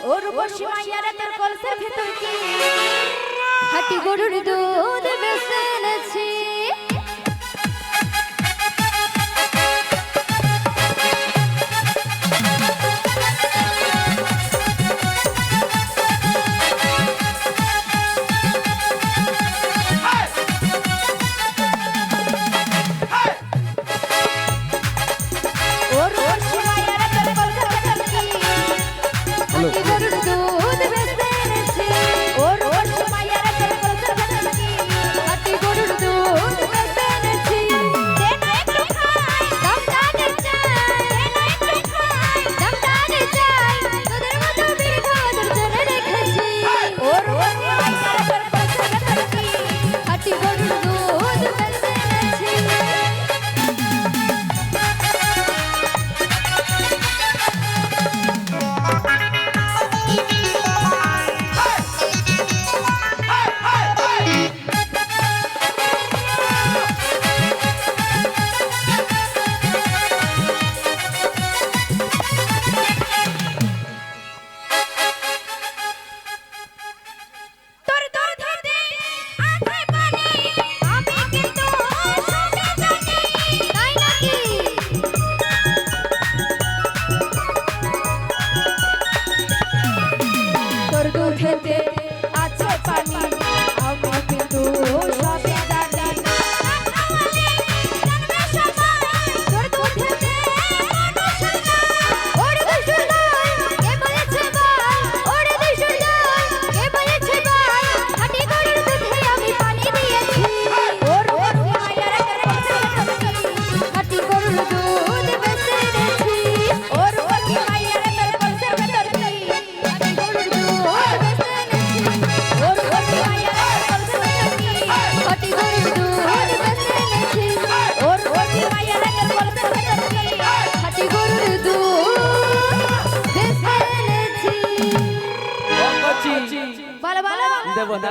ওর বসি মাইয়ারে তোর কলসের ভেতর কি হাটি গরুর দুধ বেচে এনেছি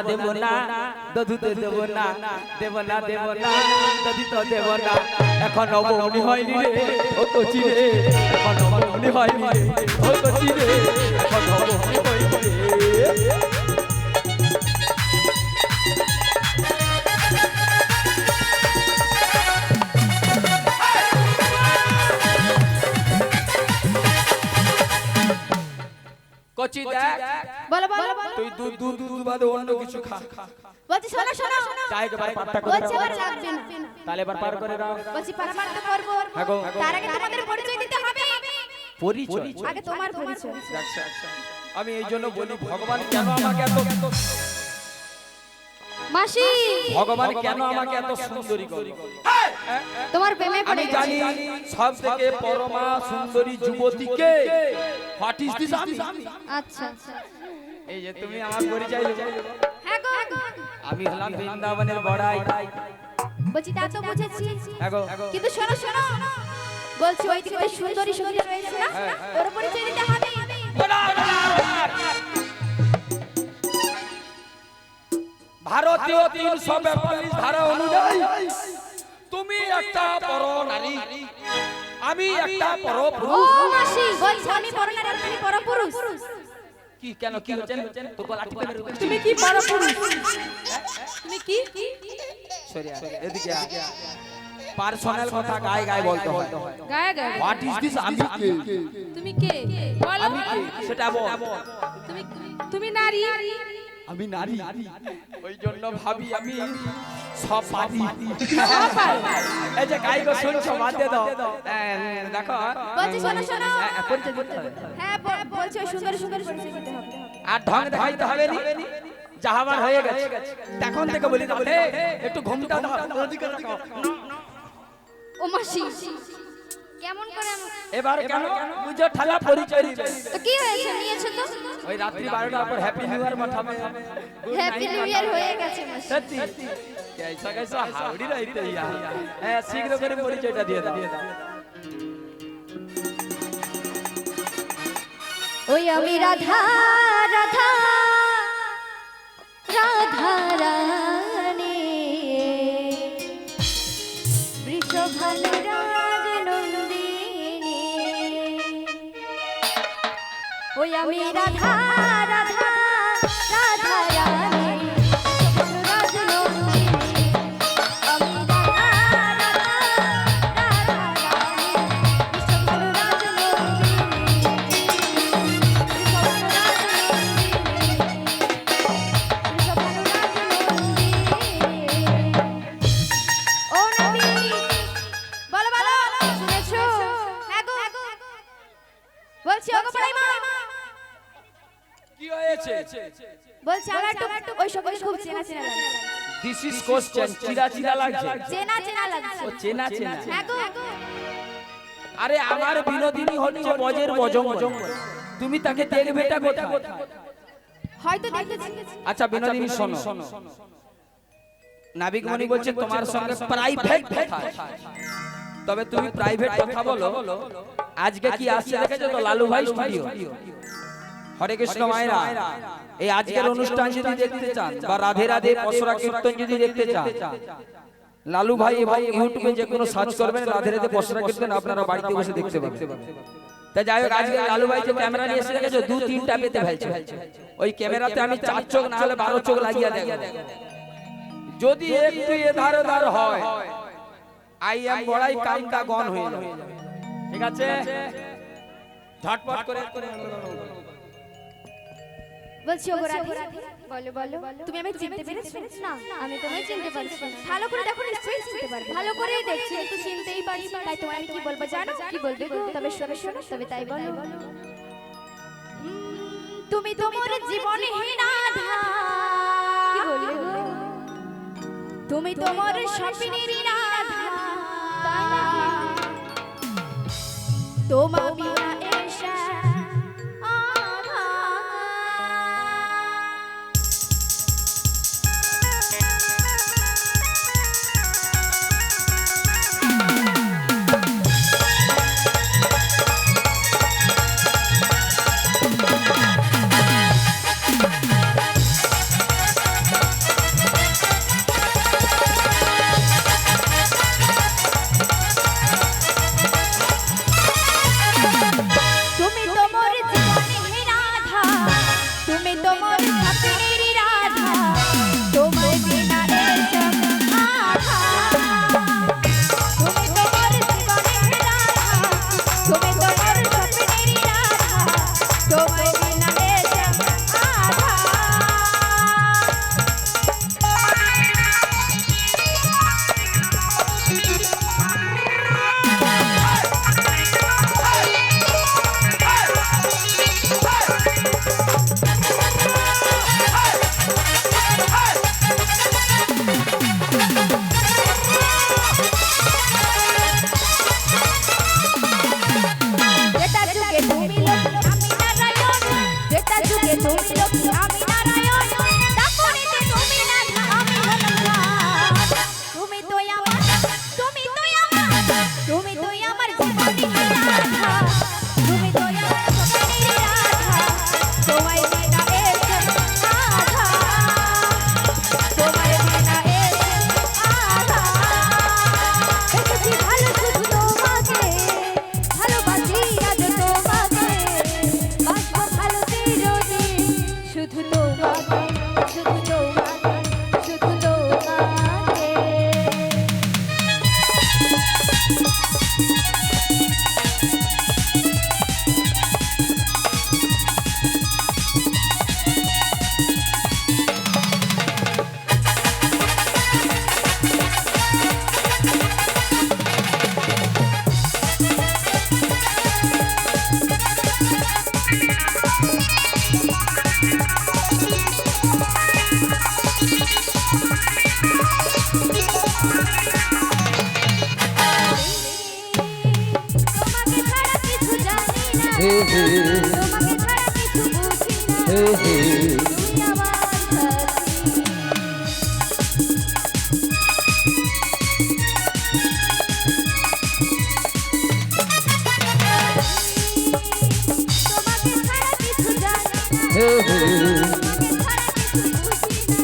দেবনা দধু তো দেবনা দেবনা দধু তো দেবনা এখন অবনি হয়নি রে ও কচি রে এখন অবনি হয়নি রে ও কচি রে এখন অবনি হয়নি রে কচি দেখ বলো বলো তুই দুধ বাদে অন্য কিছু খা বলছি শোনো শোনো চাই কে ভাই পাত্তা করে বলছি এবার লাগবে না তাহলে এবার পার করে দাও বলছি পার তো করব তার আগে তোমাদের পরিচয় দিতে হবে পরিচয় আগে তোমার পরিচয় আচ্ছা আমি এই জন্য বলি ভগবান কেন আমাকে এত মাসি ভগবান কেন আমাকে এত সুন্দরী করে তোমার প্রেমে পড়ে আমি জানি সবথেকে পরমা সুন্দরী যুবতীকে হোয়াট ইজ দিস আমি আচ্ছা এই যে তুমি আমার পরিচয় দেবে হ্যাঁ গো আমি হলাম বৃন্দাবনের বড়াই বলছি তা তো বুঝেছি আগো কিন্তু শোনো শোনো বলছি ওই দিকে সুন্দরী সুন্দরী রয়েছে না তোর পরিচয় দিতে হবে ভারতীয় 342 ধারা অনুযায়ী তুমি একটা পর নারী আমি একটা পর পুরুষ ও মাসি বলছি আমি পর নারী তুমি পর পুরুষ কি কেন কি হচ্ছে তো লাঠি পেলে তুমি কি পর পুরুষ তুমি কি সরি এদিকে পার্সোনাল কথা গায়ে বলতে হয় গায়ে হোয়াট ইজ দিস আমি কে তুমি কে বলো আমি কে সেটা বল তুমি তুমি নারী আমি নারী ওই জন্য ভাবি আমি সব পারি এই যে গাই গো শুনছো বাদে দাও দেখো বলছি শোনো শোনো পরিচয় দিতে হবে হ্যাঁ বলছি সুন্দর সুন্দর পরিচয় দিতে হবে আর ঢং দেখাইতে হবে নি যাহাবার হয়ে গেছে তখন থেকে বলি তাহলে একটু ঘুমটা দাও ওদিকে রাখো ও মাসি কেমন করে এবার কেন বুঝো ঠালা পরিচয় দিবে তো কি হয়েছে নিয়েছো তো ওই রাত্রি 12টার পর হ্যাপি নিউ ইয়ার পাঠাবে হ্যাপি নিউ ইয়ার হয়ে গেছে মাসি সত্যি कैसा हावड़ी रहते यार शीघ्र করে পরিচয়টা দিয়ে দাও ওই আমি রাধা রাধা রাধা রানী বৃষভানুরাজ নন্দিনী ওই আমি আমি রাধা রাধা রাধা রানী রাজনন্দিনী আমি রাধা রাধা রাধা রানী ও নবী বলো বলো শুনেছো হ্যাঁ গো বলছি ওগো পড়াই মা কি হয়েছে? বলছি আমার একটু ওই সকলে খুব চেনা চেনা লাগছে দিস ইজ কোশ্চেন, চিরা চিরা লাগছে। চেনা চেনা লাগছে ও চেনা চেনা। হ্যাঁ গো আরে আমার বিনোদিনী হচ্ছে বজের বজঙ্গ, তুমি তাকে দেখবেটা কোথায়? হয়তো দেখেছি আচ্ছা বিনোদিনী শোনো, নাবিক মণি বলছে তোমার সঙ্গে প্রাইভেট কথা আছে। তবে তুমি প্রাইভেট কথা বলো, আজকে কি আসছে দেখেছো তো লালু ভাই স্টুডিও? হরে কৃষ্ণ মায়েরা, এই আজকের অনুষ্ঠান যদি দেখতে চান বা রাধে রাধে পসরা কীর্তন যদি দেখতে চান, লালু ভাই এবং ইউটিউবে যে কোনো সার্চ করবেন রাধে রাধে পসরা কীর্তন, আপনারা বাড়িতে বসে দেখতে পাবেন। তাই যাই হোক, আজকে লালু ভাই যে ক্যামেরা নিয়ে এসে দেখেছো 2-3টা পেতে ফেলছে। ওই ক্যামেরাতে আমি 4 চোখ না হলে 12 চোখ লাগিয়ে দেব। যদি একটু এধার ওধার হয়, আই এম বড়াই কামটা গন হয়ে যাবে। ঠিক আছে, ঝটপট করে বলছি ওগো রাধে বলো বলো তুমি আমি চিনতে পেরেছো না আমি তোমায় চিনতে পারছি না ভালো করে দেখো নিশ্চয়ই চিনতে পারবে ভালো করে দেখছি তো চিনতেই পারছি তাই তোমায় আমি কি বলবো জানো কি বলবে গো তবে শোনো শোনো তবে তাই বলো তুমি তোমার জীবনে রাধা কি বলবে গো তুমি তোমার স্বপ্নের রাধা তাই নাকি তোমা বিনা এসা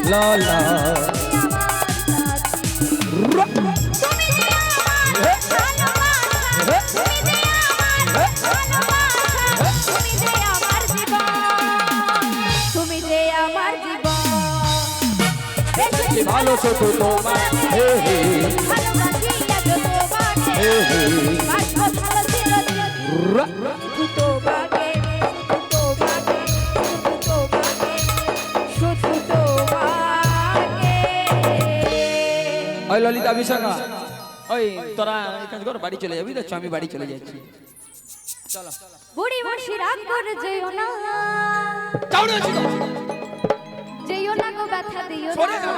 La la বাসি ভালো শুধু তোমার হে হে ভালোবাসি আজ তোমাকে হে হে বাসবো ভালো চিরদিন শুধু তোমাকে শুধু তোমাকে ওই ললিতা বিশাখা ওই তোরা এই কাজ কর বাড়ি চলে যাবি দেখছো আমি বাড়ি চলে যাচ্ছি চলো বুড়ি মাসি রাগ করে যেও না যাও রে যেও না গো ব্যথা দিও সরে না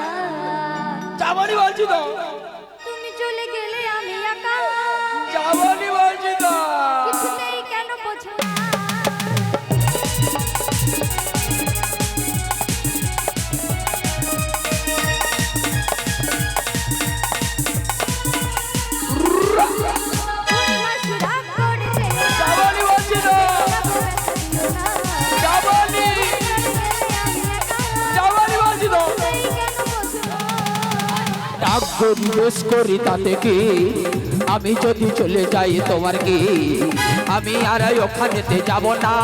যাবনি বলছি তো তুমি চলে গেলে আমি একা যাবনি বলছি তো কিছুতেই কেন বোঝো না বুড়ি মাসি রাগ করে যেও না যাবনি বলছি তো যাবনি যাবনি বলছি তো ডাক বেশ করি তাতে কি আমি যদি চলে যাই তোমার কি আমি আর ওখানেতে যাব না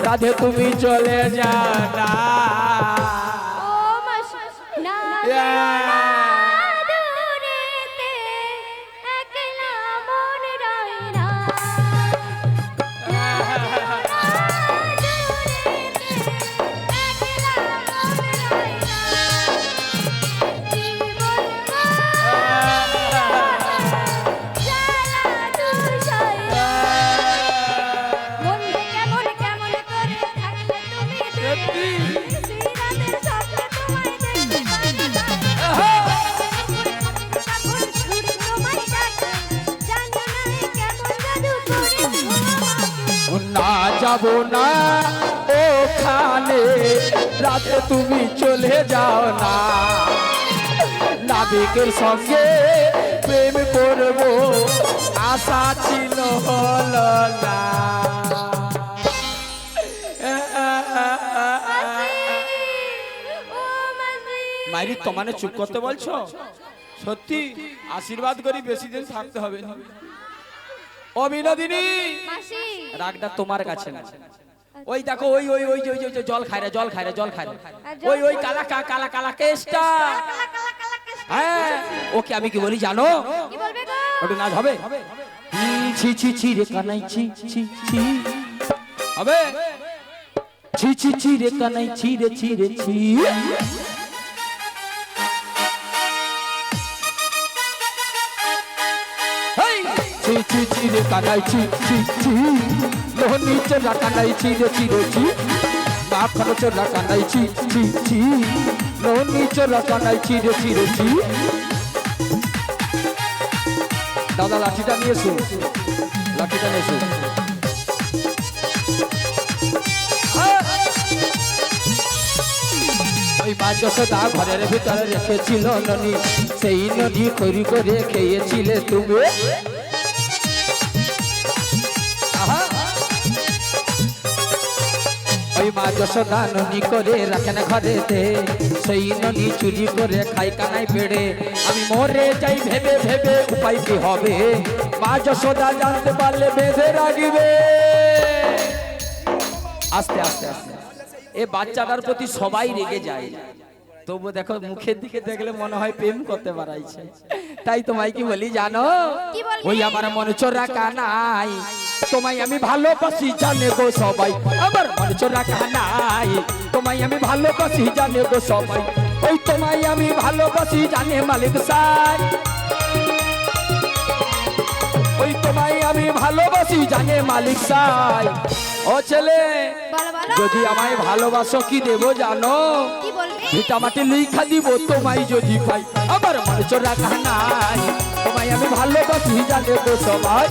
রাধে তুমি চলে যাও না না যাব না ওখানে রাতে তুমি চলে যাও না নাবিকের সঙ্গে প্রেম করব আশা ছিল হলো না মাইরি তোমানে চুপ করতে বলছো সত্যি আশীর্বাদ করি বেশি দিন থাকতে হবে না ও বিনোদিনী রাগটা তোমার কাছে না ওই দেখো ওই ওই ওই ওই ওই জল খায় রে জল খায় রে জল খায় রে ওই ওই কালা কালা কালা কেসটা হ্যাঁ ওকে আমি কি বলি জানো কি বলবে গো ওটা নাচ হবে ছি ছি ছি রে কানাই ছি ছি ছি হবে ছি ছি ছি রে কানাই ছি রে ছি রে ছি ছি ছি ছি রে কানাই ছি ছি ছি লোহনি চোরা কানাই ছি রে ছি রে ছি মাখন চোরা কানাই ছি ছি ছি লোহনি চোরা কানাই ছি রে ছি রে ছি দাদা লাঠিটা নিয়ে এসো লাঠিটা নিয়ে এসো ওই মা যশোদা ঘরের ভিতরে রেখেছিল ননি সেই নদী করি করে খেয়েছিলে তুমি ওই মা যশোদা ননি করে রাখেন ঘরেতে সেই ননি চুরি করে খাই কানাই পেড়ে আমি মরে যাই ভেবে ভেবে উপায় কি হবে মা যশোদা জানতে পারলে বেঁধে রাখবে আস্তে আস্তে আস্তে এ বাচ্চাটার প্রতি সবাই রেগে যায় তবু দেখো মুখের দিকে দেখলে মনে হয় প্রেম করতে পারাইছে তাই তোমায় কি বলি জানো ওই আমার মন চোরা কানাই তোমায় আমি ভালোবাসি জানে গো সবাই আমার মন চোরা কানাই তোমায় আমি ভালোবাসি জানে গো সবাই ওই তোমায় আমি ভালোবাসি জানে মালিক সাই ওই তোমায় আমি ভালোবাসি জানে মালিক সাই ও ছেলে যদি আমায় ভালোবাসো কি দেব জানো ভিটা মাটি লিখা দিব তোমায় যদি পাই আমার মন চোরা কানাই তোমায় আমি ভালোবাসি জানে গো সবাই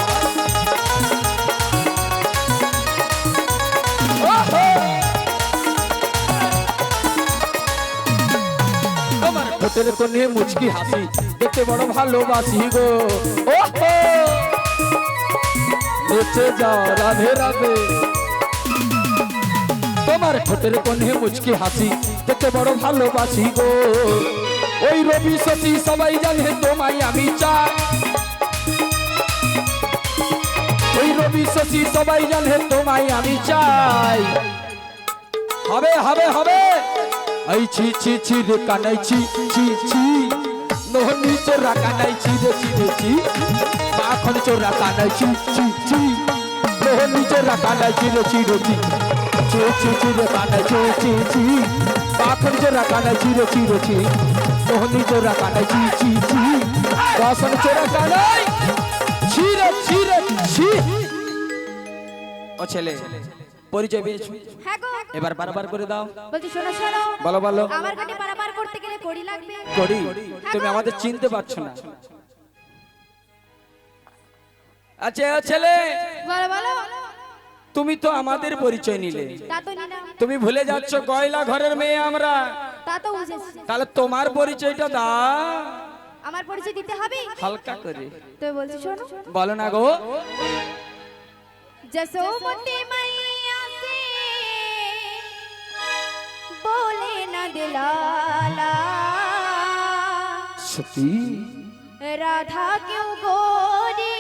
আমার ঠোঁটের কোণে মুচকি হাসি দেখতে বড় ভালোবাসি গো ওহো নেচে যাও রাধে রাধে তোমার ঠোঁটের কোণে মুচকি হাসি দেখতে বড় ভালোবাসি গো ওই রবি শশী সবাই জানে তোমায় আমি চাই ওই রবি শশী সবাই জানে তোমায় আমি চাই হবে হবে হবে আই ছি ছি ছি রে কানাই ছি ছি ছি নহনি চোরা কানাই ছি রে ছি মাখন চোরা কানাই ছি ছি ছি নহনি চোরা কানাই ছি রে ছি ছি ছি রে কানাই ছি ছি ছি মাখন চোরা কানাই ছি রে ছি নহনি চোরা কানাই ছি ছি ছি বাসন চোরা কানাই ছি রে ছি ও ছেলে পরিচয় পেয়েছো হ্যাঁ গো এবার বারবার করে দাও বলছি শোনো শোনো বলো বলো আমার কাছে পারাপার করতে গেলে কড়ি লাগবে করি তুমি আমাদের চিনতে পারছো না আচ্ছা ও ছেলে বলো বলো তুমি তো আমাদের পরিচয় নিলে তা তো নিলাম তুমি ভুলে যাচ্ছ গয়লা ঘরের মেয়ে আমরা তা তো বুঝেছি তাহলে তোমার পরিচয়টা দাও আমার পরিচয় দিতে হবে হালকা করে তো বলছি শোনো বলো না গো जसोमती मैया से बोले न दिलाला সত্যি राधा क्यों गोरी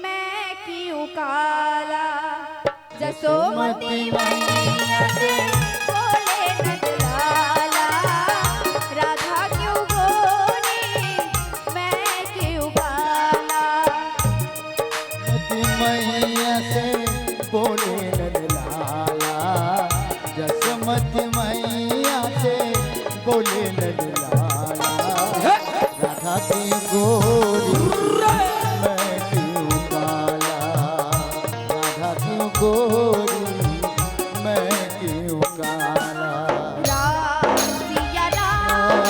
मैं क्यों काला जसोमती मैया से बोले न दिलाला राधा क्यों गोरी मैं क्यों काला मैया से बोले लाला जसमती मैया से बोले लाला राधा की गोरी मैं क्यों काला राधा की गोरी मैं क्यों काला राम सिया राम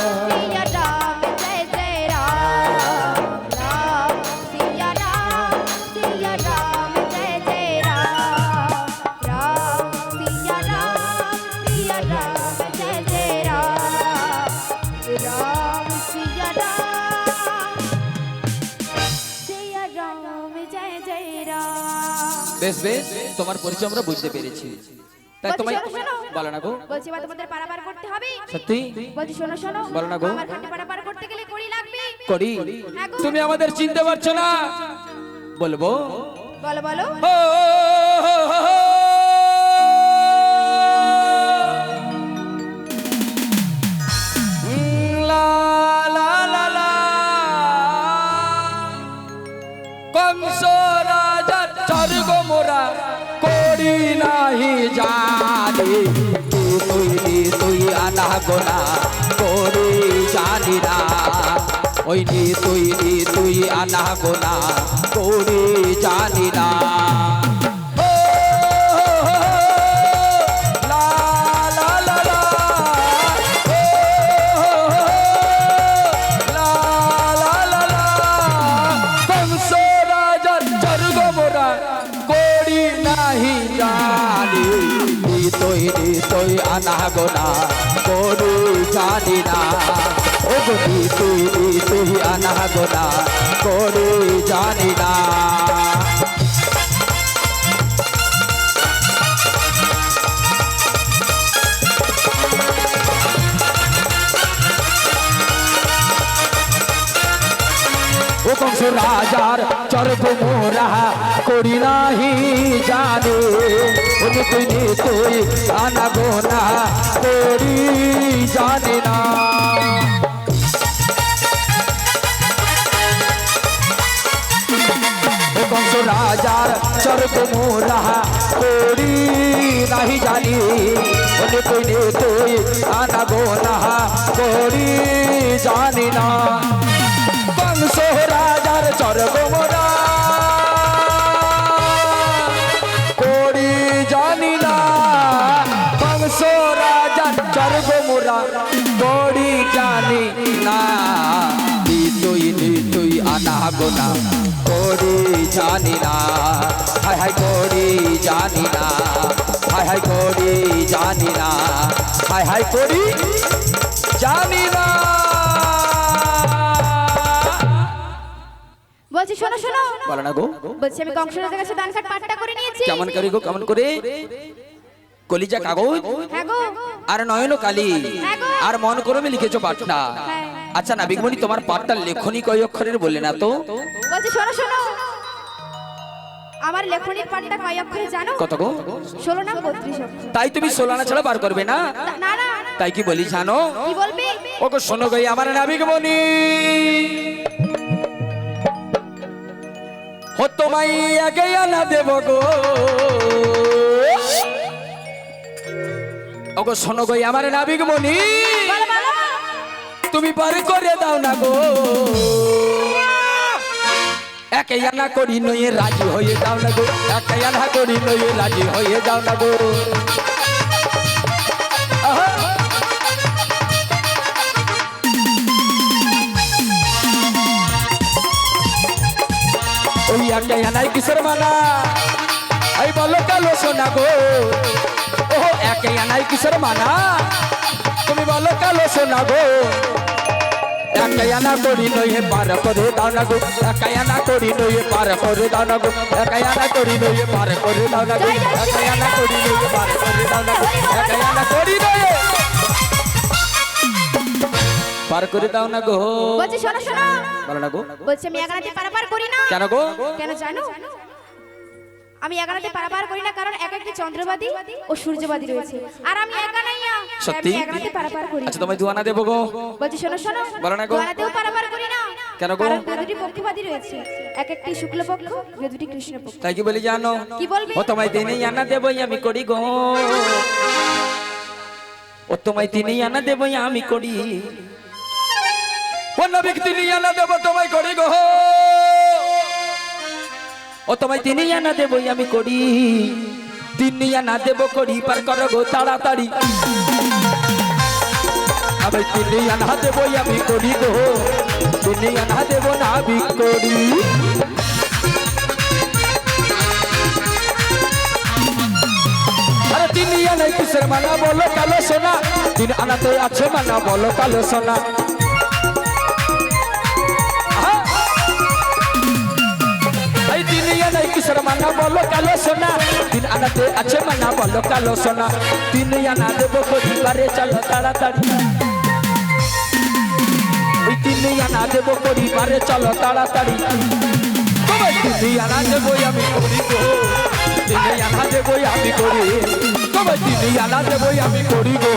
जय जय राम राम सिया राम जय जय राम राम सिया राम जय जय राम राम सिया राम जय जय राम বেশ বেশ তোমার পরিচয় আমরা বুঝতে পেরেছি তাই তোমায় বলো না গো বলছি বা তোমাদের পারাপার করতে হবে সত্যি বলছি শোনো শোনো বলো না গো। আমার ঘাটে পারাপার করতে গেলে কড়ি লাগবে করি হ্যাঁ গো। তুমি আমাদের চিনতে পারছো না বলবো বলো বলো ও লা লা লা লা কংস রাজার স্বর্গ মোরা করি নাহি জানি তুই আনা গোনা করি জানি না ওই তুই আনা গোনা করি জানি না ও, লা, লা, লা, লা, ও, লা, লা, লা, লা, কংস রাজার স্বর্গ মোরা করি নাহি জানি তুই আনা গোনা করি জানি না ও গতি তুই আনা গোনা করি জানি না ও কংস রাজার চরব মোরা করি নাহি জানে তুই আনা গোনা করি জানি না ও কংস রাজার চরব মোরা করি নাহি জানি তুই আনা গোনা করি জানি না কংস রাজার স্বর্গ মোরা করি জানি না কংস রাজার স্বর্গ মোরা করি জানি না তুই আনা গোনা করি জানি না হাই হাই করি জানি না হাই হাই করি জানি না হাই হাই করি জানি না বলছি শোনো শোনো বলো না গো বলছি আমি কংসরাজের কাছে দান কার্ড পাঠটা করে নিয়েছি কেমন করি গো কেমন করে কলিজা কাগজ হ্যাঁ গো আর নয়ন কালি হ্যাঁ গো। আর মন করবে লিখেছো পাঠটা হ্যাঁ। আচ্ছা না বিগমণি তোমার পাঠটা লেখনি কয় অক্ষরের বললে না তো বলছি শোনো শোনো আমার লেখনির পাঠটা কয় অক্ষরে জানো কত গো 16 না 32 অক্ষর তাই তুমি 16 আনা ছাড়া বার করবে না না না তাই কি বলি জানো? কি বলবি? ওগো শোনো গো আমার নাবিক মনি, ও তোমায় আগে আনা দেব গো। ওগো শোনো গো আমার নাবিক মনি, বলো বলো। তুমি পার করে দাও না গো। একে আনা করি নয়ে রাজি হয়ে যাও না গো, একে আনা করি নয়ে রাজি হয়ে যাও না গো। আহা! ওই একে আনাই কিসের মানা, এই বলো কালো সোনা গো। ও একে আনাই কিসের মানা, তুমি বলো কালো সোনা গো। একে আনা করি নয়ে পার করে দাও না গো, একে আনা করি নয়ে পার করে দাও না গো, একে আনা করি নয়ে পার করে দাও না গো, একে আনা করি নয়ে পার করে দাও না গো, একে আনা করি নয়ে পার করে দাও না গো। বলছি শোনো শোনো, বলো না গো। বলছি আমি একানাতে পারাপার করি না। কেন গো? কেন জানো? আমি একানাতে পারাপার করি না কারণ এক একটি চন্দ্রবাদী ও সূর্যবাদী রয়েছে, আর আমি একা নাই না। সত্যি? আমি একানাতে পারাপার করি। আচ্ছা তোমায় দুয়ানা দেবো গো। বলছি শোনো শোনো, বলো না গো। একানাতেও পারাপার করি না। কেন গো? কারণ দুটি পক্ষবাদী রয়েছে, এক একটি শুক্লপক্ষ, দুটি কৃষ্ণপক্ষ। তাই কি বলি জানো? কি বলবি? ও তোমায় দিনেই আনা দেবই আমি করি গো, ও তোমায় দিনেই আনা দেবই আমি করি, ও নবীক দিনেই আনা দেব তোমায় করি গো, ও তোমায় দিনেই আনা দেবই আমি করি, দিনেই আনা দেব করি পার করো গো তাড়াতাড়ি, আমি দিনেই আনা দেবই আমি করি গো, দিনেই আনা দেব না আমি করি। আরে দিন আনাই কিসের মানা বলো কালো সোনা, দিন আনাতে আছে মানা বলো কালো সোনা। এই দিন আনাই কিসের মানা বলো কালো সোনা, দিন আনাতে আছে মানা বলো কালো সোনা, দিন আনা দেবো পরিবারে চলো তাড়াতাড়ি, ওই দিন আনা দেবো পরিবারে চলো তাড়াতাড়ি, তোমায় দিন আনা দেবো আমি করি গো, দিনে আনা দেবই আমি করি, তোমায় দিনে আনা দেবই আমি করি গো,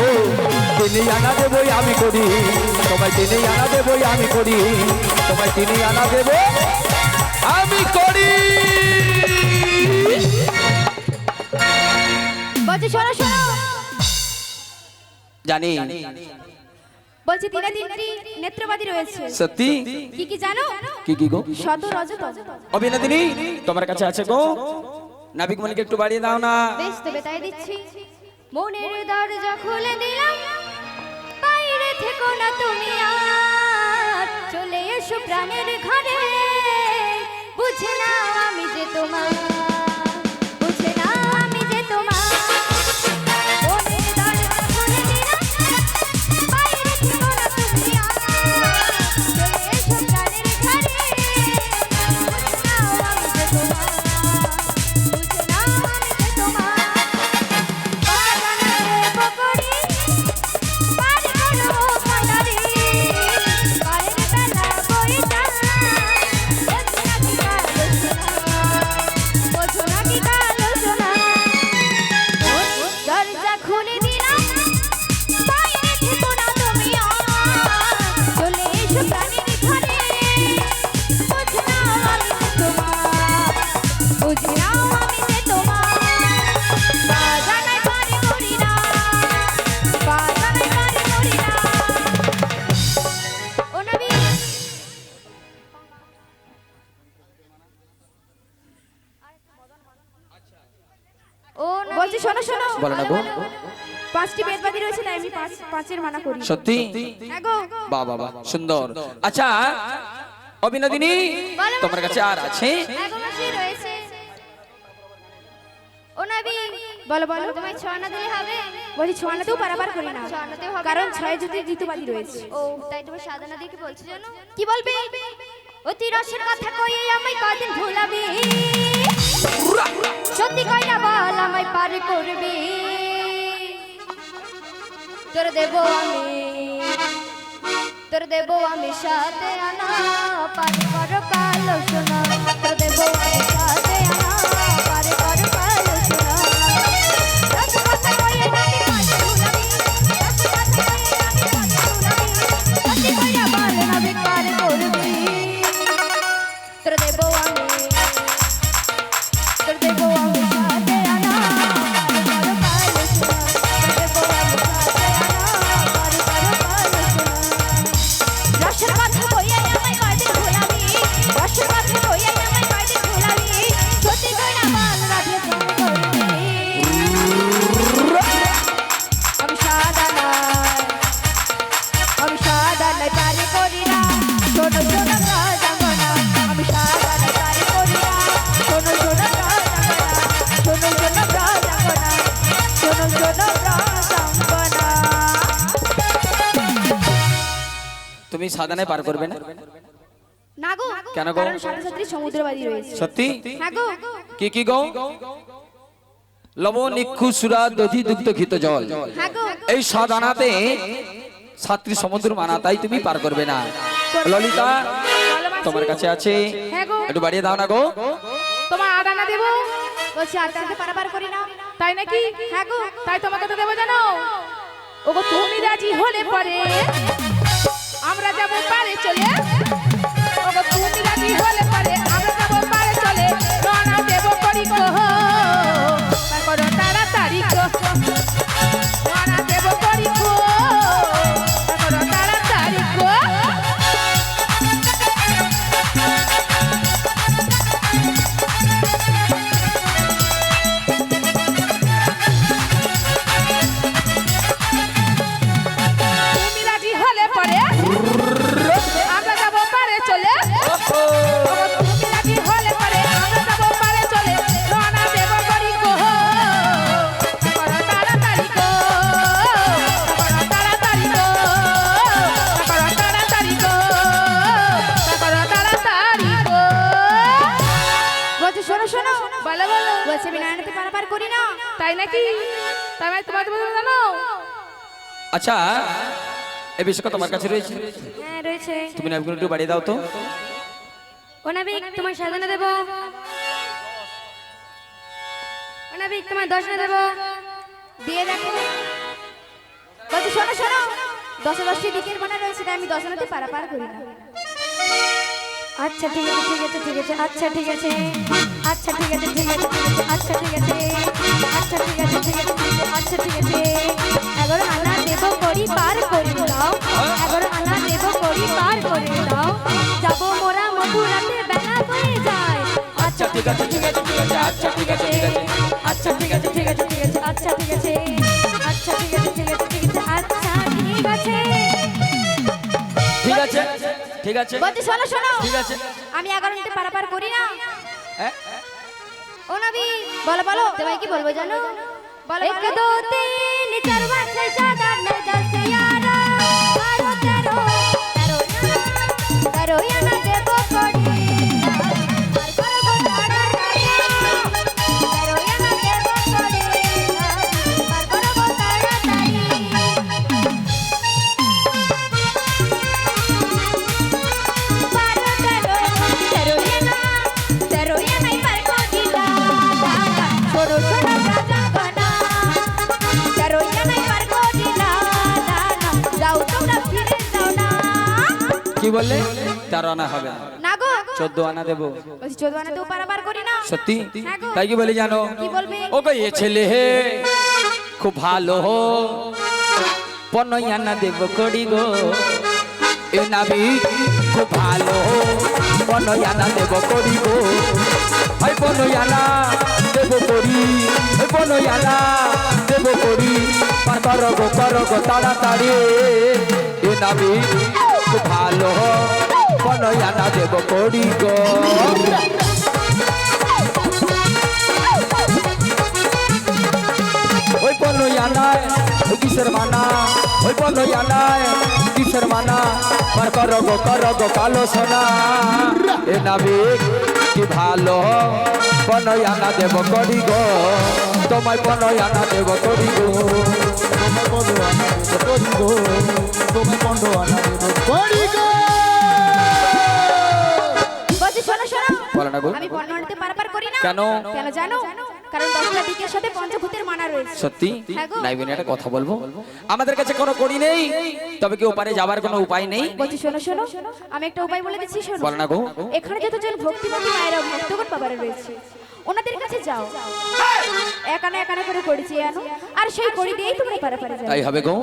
দিনে আনা দেবই আমি করি, তোমায় দিনে আনা দেবই আমি করি, তোমায় দিনে আনা দেব আমি করি। বলছি শোনো শোনো, জানি বলছি দিনে তিনটি নেত্রবাদী রয়েছে। সত্যি? কি কি জানো? কি কি গো? শত রজত। অভিনন্দিনী তোমার কাছে আছে গো, নাবিক মনিকে একটু বাড়িয়ে দাও না। বেশ তবে তাই দিচ্ছি। মনের দরজা খুলে দিলাম, বাইরে থেকো না তুমি আর, চলে এসো প্রাণের ঘরে, বুঝে নাও আমি যে তোমার, বুঝে নাও আমি যে তোমার। মনের দরজা খুলে দিলাম, বাইরে থেকো না তুমি আর, চলে এসো প্রাণের ঘরে, বুঝে নাও আমি যে তোমার, বুঝে নাও আমি যে তোমার। বাগানের বকরি পার করো কানারি, পারের বেলা বইটা বোঝো নাকি কালো সোনা, দরজা খুলে দিলাম, বাইরে থেকো না তুমি আর, চলে এসো প্রাণের ঘরে, বুঝে নাও আমি যে তোমার, বুঝে নাও আমি যে তোমার। বাজানায় পারে করি না, বাজানায় পারে করি না। ও নবী, ও নবী, বলছি শোনো শোনো, বলো না গো। পাঁচটি বেদবাদী রয়েছে, তাই আমি পাঁচের মানা করি। সত্যি? হ্যাঁ গো। বাহ বাহ বাহ, সুন্দর। আচ্ছা অভিনন্দিনী বলো। তোমার কাছে আর আছে? হ্যাঁ গো মাসি রয়েছে। ও নবী, বলো বলো, তোমায় ছয় না দিলে হবে? বলছি ছয় নাতেও পারাপার করি না, কারণ ছয় যদি ঋতুবাদী রয়েছে। ও তাই তুমি সাধনা দিয়ে কি বলছো জানো? কি বলবে? অতি রসের কথা কইয়ে আমায় কদিন ভুলাবি, সত্যি কইরা বল আমায় পার করবি, তোর দেব আমি, তোর দেব আমি সাথে আনা, পার কর কালো সোনা, তোর দেব আমি সাথে আনা, পার কর কালো সোনা। রস কথা কইয়ে নাকি কদিন ভুলাবি, রস কথা রসম্বনা। তুমি সাদানে পার করবে না? না গো, কেন গো? কারণ সাথে সাথে সমুদ্রবাদী রয়েছে। সত্যি? হ্যাঁ গো। কি কি গো? লবণ ইক্ষু সুরা দধি দুগ্ধ ঘিত জল, হ্যাঁ গো। এই সাদানাতে সাতটি সমুদ্র মানা, তাই তুমি পার করবে না। ললিতা বলো মাসি। তোমার কাছে আছে, হ্যাঁ গো। একটু বাড়িয়ে দাও না গো। তোমার আদানা দেবো, বলছি আর টানতে পারাপার করি না। তাই নাকি? হ্যাঁ গো। তাই তোমাকে তো দেবো জানো। ওগো তুমি রাজি হলে পরে আমরা যাব পারে চলে। ওগো তুমি রাজি হলে পরে আমরা যাব পারে চলে। রওনা দেব করি গো, করো তাড়াতাড়ি গো। রওনা দেব করি গো, করো তাড়াতাড়ি গো। তুমি রাজি হলে পরে আমরা যাব পারে চলে। ওগো তুমি রাজি হলে পরে আমরা যাব পারে চলে। রওনা দেব করি গো, করো তাড়াতাড়ি গো, করো তাড়াতাড়ি গো, করো তাড়াতাড়ি গো, করো তাড়াতাড়ি গো। বলছি শোনো শোনো, বলো বলো। বলছি আমি নারায়ণতে পারাপার করি না। তাই নাকি? তাই আমি তোমার তোমার জানো। আচ্ছা, এই বিষয়টা তোমার কাছে রয়েছে, হ্যাঁ রয়েছে। তুমি নাবিক একটু বাড়িয়ে দাও তো। ও নাবিক তোমার সাজানো দেব। ও নাবিক তোমার দর্শনা দেব। দিয়ে দেখো। বলছি শোনো শোনো, 10 দিকের বানা রয়েছে, তাই আমি দর্শনাতে পারাপার করি না। আচ্ছা ঠিক আছে ঠিক আছে ঠিক আছে, আচ্ছা ঠিক আছে, আচ্ছা ঠিক আছে ঠিক আছে ঠিক আছে, আচ্ছা ঠিক আছে, আচ্ছা ঠিক আছে ঠিক আছে ঠিক আছে, আচ্ছা ঠিক আছে। 11 আনা দেব করি পার করি দাও, 11 আনা দেব করি পার করে দাও। যাব মোরা মথুরাতে বেলা হয়ে যায়। আচ্ছা ঠিক আছে ঠিক আছে ঠিক আছে, আচ্ছা ঠিক আছে ঠিক আছে, আচ্ছা ঠিক আছে ঠিক আছে ঠিক আছে, আচ্ছা ঠিক আছে, আচ্ছা ঠিক আছে ঠিক আছে ঠিক আছে, আচ্ছা ঠিক আছে। ঠিক আছে ঠিক আছে বলছি শোনো শোনো, ঠিক আছে। আমি 11 পারাপার করি না। হ্যাঁ? ও নবী বলো বলো, তোমায় কি বলবো জানো? বলো 1 2 3 4 5 6 7 8 9 10 11 12 13 13 দেব করি। কি বললে? 13 আনা হবে না, না গো 14 আনা দেবো। বলছি 14 আনা তো পারাপার করি না। সত্যি? হ্যাঁ গো। তাই কি বলি জানো? কি বলবে? ও গো এ ছেলে হে খুব ভালো হো, 15 আনা দেব করি গো। এ নাবিক খুব ভালো হো, 15 আনা দেব করি গো। ওই 15 আনা দেব করি, ওই 15 আনা দেব করি। পার করো গো তাড়াতাড়ি। এ নাবিক খুব ভালো হো, 15 আনা দেব করি গো। ওই 15 আনায় ওই কিসের মানা, ওই 15 আনায় কিসের মানা। পার করো গো কালো সোনা। এ নাবিক কি ভালো, 15 আনা দেব করি গো। তোমায় 15 আনা দেব করি গো। তোমায় 15 আনা দেব করি গো, তোমায় 15 আনা দেব করি গো। বলছি শোনো শোনো, বলো না গো। আমি 15 পারাপার করি না। কেন? কেন জানো? কারণ 10টা দিকের সাথে পঞ্চভূতের মানা রয়েছে। সত্যি? হ্যাঁ গো। নাইবেন একটা কথা বলবো, আমাদের কাছে কোনো করি নেই, তবে কি ওপারে যাবার কোনো উপায় নেই? বলছি শোনো শোনো, আমি একটা উপায় বলে দিচ্ছি শোনো। বলো না গো। এখানে যতজন ভক্তিমতী মায়েরা ভক্তগণ বাবারা রয়েছে, ওনাদের কাছে যাও, একানা একানা করে করেছি আনো, আর সেই করি দিয়েই তোমরা পারাপারে যাও। তাই হবে গো।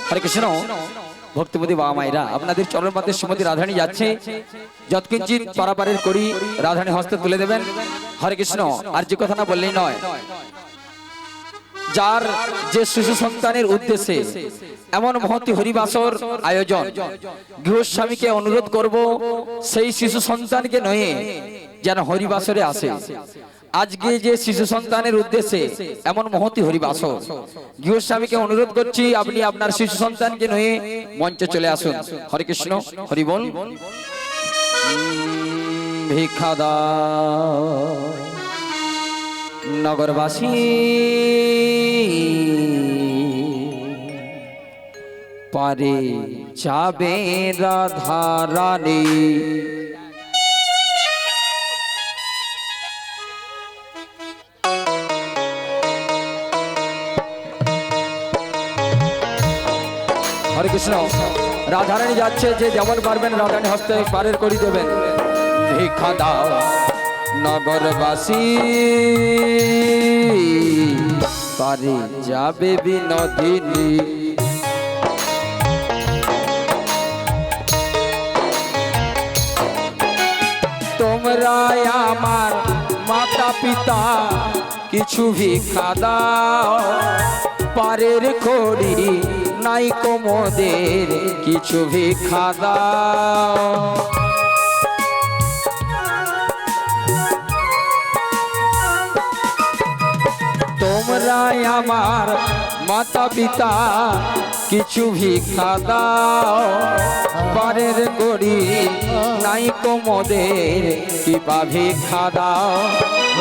হরে কৃষ্ণ। ভক্তিমতী বাবা মায়েরা আপনাদের চরণ পাতে শ্রীমতী রাধানী যাচ্ছে, যৎকিঞ্চিত পারাপারের করি রাধানী হস্তে তুলে দেবেন। হরে কৃষ্ণ। আর যে কথা না বললেই নয়, যার যে শিশু সন্তানের উদ্দেশ্যে এমন মহতি হরিবাসর আয়োজন, গৃহস্বামীকে অনুরোধ করব সেই শিশু সন্তানকে নয়ে যেন হরিবাসরে আসে। আজকে যে শিশু সন্তানের উদ্দেশ্যে এমন মহতি হরিবাস, গৃহস্বামীকে অনুরোধ করছি আপনি আপনার শিশু সন্তানকে নিয়ে মঞ্চে চলে আসুন। হরে কৃষ্ণ, হরি বল। ভিক্ষা দাও নগরবাসী, পারে যাবে রাধা রানী। হরে কৃষ্ণ। রাধারানী যাচ্ছে, যে যেমন পারবেন রাধারানী হস্তে পারের করে দেবেন। ভিক্ষা দাও নগরবাসী, পারে যাবে বিনোদিনী। তোমরা আমার মাতা পিতা কিছু ভিক্ষা দাও, পারের করি নাই কোমদের কিছু ভিক্ষা দাও। তোমরা আমার মাতা পিতা কিছু ভিক্ষা দাও, পারের করি নাই কোমদের কিবা ভিক্ষা দাও।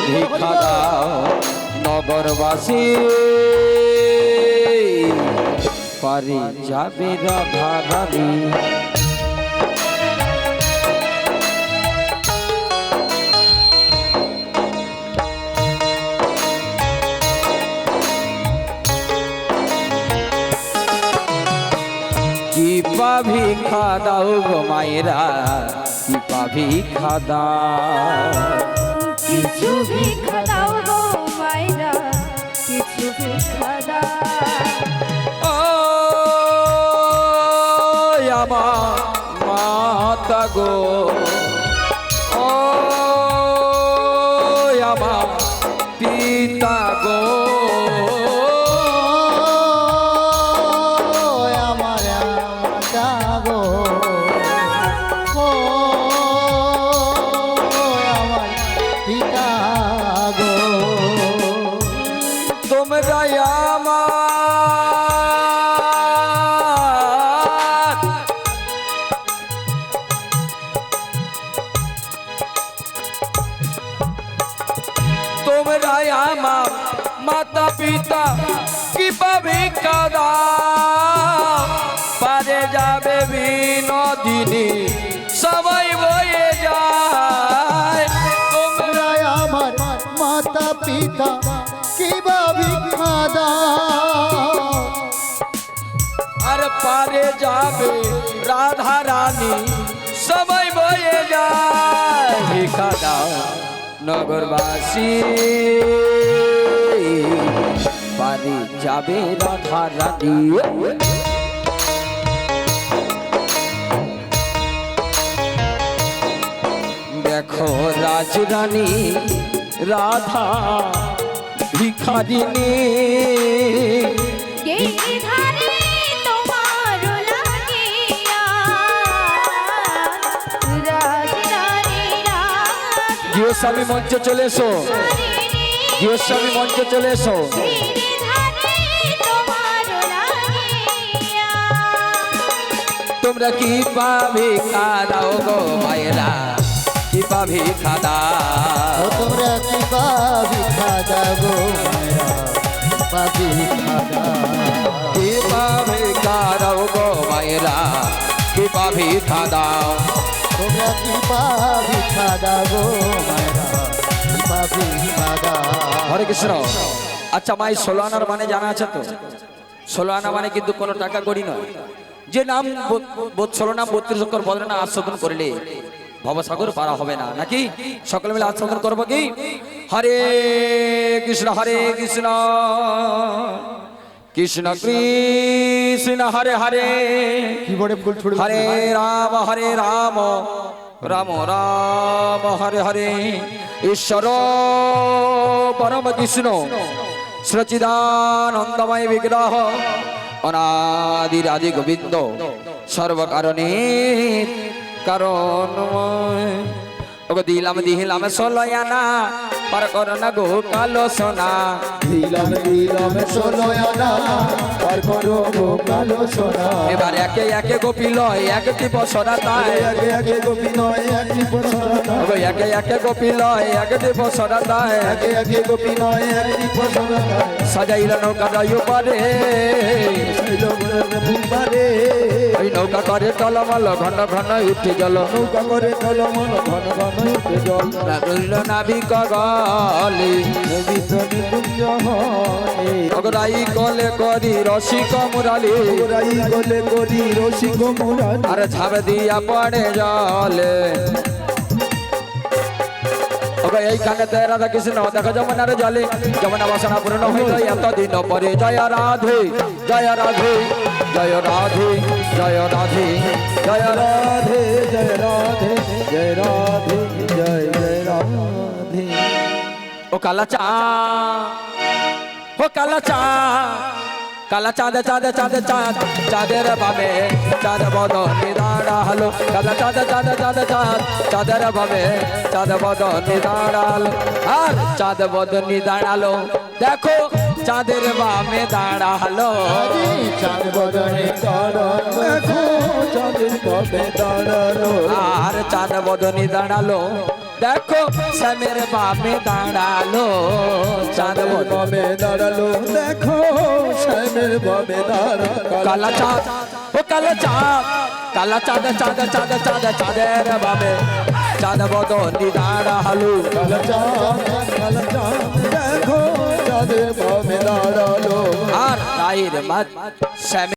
ভিক্ষা দাও নগরবাসী, পারে যাবে রাধা রানী। কিবা ভিক্ষা দাও গো মায়েরা, কিবা ভিক্ষা দাও। কিছু ভিক্ষা দাও গো মায়েরা, কিছু ভিক্ষা দাও। ও আমার মাতা গো, ও আমার পিতা গো, আমার মাতা গো, ও আমার পিতা গো, তোমরা আমার তোমরা আমার মাতা পিতা কিবা ভিক্ষা দাও, পারে যাবে বিনোদিনী সবাই বয়ে যায়। তোমরা আমার মাতা পিতা কিবা ভিক্ষা দাও, আর পারে যাবে রাধা রানী সবাই বয়ে যায়। ভিক্ষা দাও নগরবাসী, পারে যাবে রাধা রানী। দেখো রাজরানী রাধা ভিখারিনী, গিরিধারী তোমার লাগিয়া, রাজরানী গৃহস্বামী মঞ্চে চলে এসো, গৃহস্বামী মঞ্চে চলে এসো। গিরিধারী তোমার লাগিয়া। তোমরা কি পাবে দাও গো মায়েরা, কি পাবে খাদা। ও তোমরা কিবা ভিক্ষা দাও গো মায়েরা, কিবা ভিক্ষা দাও, কি পাবে দাও গো মায়েরা, কি পাবে খাদা। তোমরা কিবা ভিক্ষা দাও গো মায়েরা, কিবা ভিক্ষা দাও। হরে কৃষ্ণ। আচ্ছা মাই 16 আনার মানে জানা আছে তো? 16 আনা মানে কিন্তু কোনো টাকা করি নয়। যে নাম 16 নাম 32 অক্ষর বলে না আস্বাদন করলে ভবসাগর পারা হবে না, নাকি? সকলে মিলে আস্বাদন করবো কি? হরে কৃষ্ণ কৃষ্ণ কৃষ্ণ হরে হরে, কিবোর্ডে ফুল ছুড়ে হরে রাম রাম রাম হরে হরে। ঈশ্বর পরম কৃষ্ণ সচিদানন্দময় বিগ্রহ, অনাদিরাদি গোবিন্দ, সর্বকারণে কারণময়। ওগো দিলাম দিলাম 16 আনা পার করো না গো কালো সোনা দিলাম 16 আনা আর করো গো কালো সোনা এবার একে একে গোপী লয় একটি বছরা তাই আগে আগে গোপী নয় একটি বছরা ওগো একে একে গোপী লয় একটি বছরা তাই আগে আগে গোপী নয় একটি বছরা সাজাইল নৌকা রয়ু পারে বুম্বারে ওই নৌকা করে টলমল ঘন ঘন উঠে জল নৌকা করে টলমল ঘন ঘন উঠে জল রইল নাবিক গলি পবিত্র নিকুঞ্জ হনে অগরাই কলে করি রসিক মুরালি রাই গলে করি রসিক মুরারি আর ঝাপ দিয়া পড়ে জলে ওগো এইখানে তো রাধা কৃষ্ণ দেখো যমুনার জলে যমুনা বাসনা পূর্ণ হইল এতদিন পরে জয় রাধে জয় রাধে জয় রাধে জয় রাধে জয় রাধে জয় রাধে জয় রাধে জয় জয় রাধে ও কালা চা ও কালা চা কালা চাঁদ চাঁদ চাঁদ চাঁদ চাঁদের বামে চাঁদ বদনে দাঁড়ালো কালা চাঁদ চাঁদ চাঁদ চাঁদ চাঁদের বামে চাঁদ বদনে দাঁড়ালো আর চাঁদ বদনে দাঁড়ালো দেখো চাঁদের বামে দাঁড়ালো চাঁদ বদনে দাঁড়ালো দেখো চাঁদের বামে দাঁড়ালো আর চাঁদ বদনে দাঁড়ালো দেখো শ্যামের বামে দাঁড়ালো চাঁদ বদনে বামে দাঁড়ালো দেখো শ্যামের বামে দাঁড়ালো কালা চাঁদ ও কালা চাঁদ কালা চাঁদ চাঁদ চাঁদ চাঁদ চাঁদের বামে চাঁদ বদনি দাঁড়ালো কালা চাঁদ দেখো চাঁদের বামে দাঁড়ালো আর রায়ের মাত শ্যামে